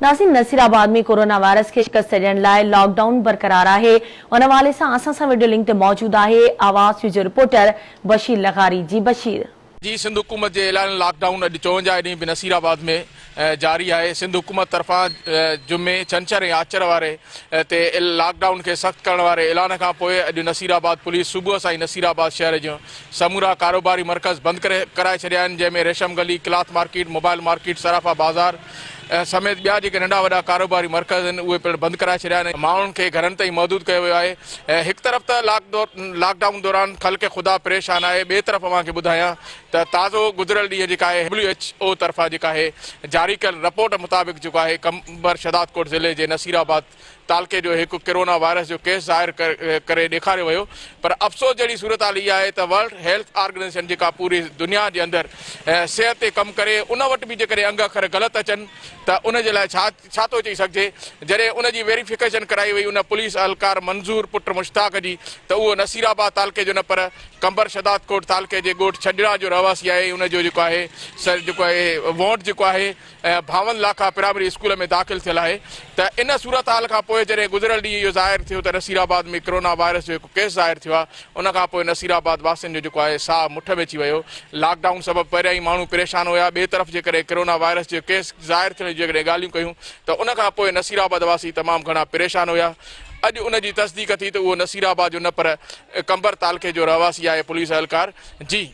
नाज़रीन, नसीराबाद में corona virus के शिकस्त ॾियण लाइ लॉकडाउन बरक़रार आहे। उन हवाले सां असां सां वीडियो लिंक ते मौजूद आहे आवाज़ जो रिपोर्टर बशीर लग़ारी। जी बशीर जी, सिंध हुकूमत जे ऐलान लॉकडाउन अॼु 54 ॾींहं बि नसीराबाद में जारी आहे। सिंध हुकूमत तरफ़ां जुमे छंछर ऐं आचर वारे ते लॉकडाउन खे सख़्तु करण वारे ऐलान खां पोइ अॼु नसीराबाद पुलिस सुबुह सां ई नसीराबाद शहर जो समूरा कारोबारी मर्कज़ बंदि कराए छॾिया आहिनि, जंहिंमें रेशम गली, क्लॉथ मार्केट, मोबाइल मार्केट, सराफा बाज़ार समेत ॿिया जेके नंढा वॾा कारोबारी मर्कज़ आहिनि उहे पिणु बंदि कराए छॾिया आहिनि। माण्हुनि खे घरनि ताईं महदूद कयो वियो आहे। हिकु तरफ़ त लॉकडाउन दौरान ख़ल्क़ ख़ुदा परेशान आहे, ॿिए तरफ़ मां ॿुधायां त ताज़ो गुज़िरियल ॾींहुं जेका आहे WHO तरफ़ां जेका आहे जारी कयल रिपोर्ट मुताबिक़ जेको आहे कंबर शदादकोट ज़िले जे नसीराबाद तालके जो हिकु कोरोना वायरस जो केस ज़ाहिर करे ॾेखारियो वियो। पर अफ़सोस जहिड़ी सूरत हाल इहा आहे त वर्ल्ड हेल्थ ऑर्गेनाइज़ेशन जेका पूरी दुनिया जे अंदरि सिहत ते कमु करे, उन वटि बि जेकॾहिं अंग अखर ग़लति अचनि त उनजे लाइ छा थो चई सघिजे। जॾहिं उनजी वेरिफिकेशन कराई वई उन पुलिस अहलकार मंज़ूर पुट मुश्ताक जी, त उहो नसीराबाद तालके जो न पर कंबर शदादकोट तालके जे ॻोठ छॾड़ा जो रहवासी आहे। उनजो जेको आहे वोट जेको आहे 52 लाखा प्राइमरी स्कूल में दाख़िल थियल आहे। त इन सूरत हाल खां पोइ जॾहिं गुज़िरियल ॾींहुं इहो ज़ाहिर थियो त नसीराबाद में कोरोना वायरस जो हिकु केस ज़ाहिर थियो आहे, उन खां पोइ नसीराबाद वासियुनि जो जेको आहे साह मुठ में अची वियो। लॉकडाउन सबबु पहिरियां ई माण्हू परेशान हुया, ॿिए तरफ़ जेकॾहिं कोरोना वायरस जो केस ज़ाहिर थियण जी जेकॾहिं ॻाल्हियूं कयूं त उन खां पोइ नसीराबाद वासी तमामु घणा परेशान हुया। अॼु उनजी तस्दीक थी त उहो नसीराबाद जो न पर कंबर तालके जो रहवासी आहे पुलिस अहलकार। जी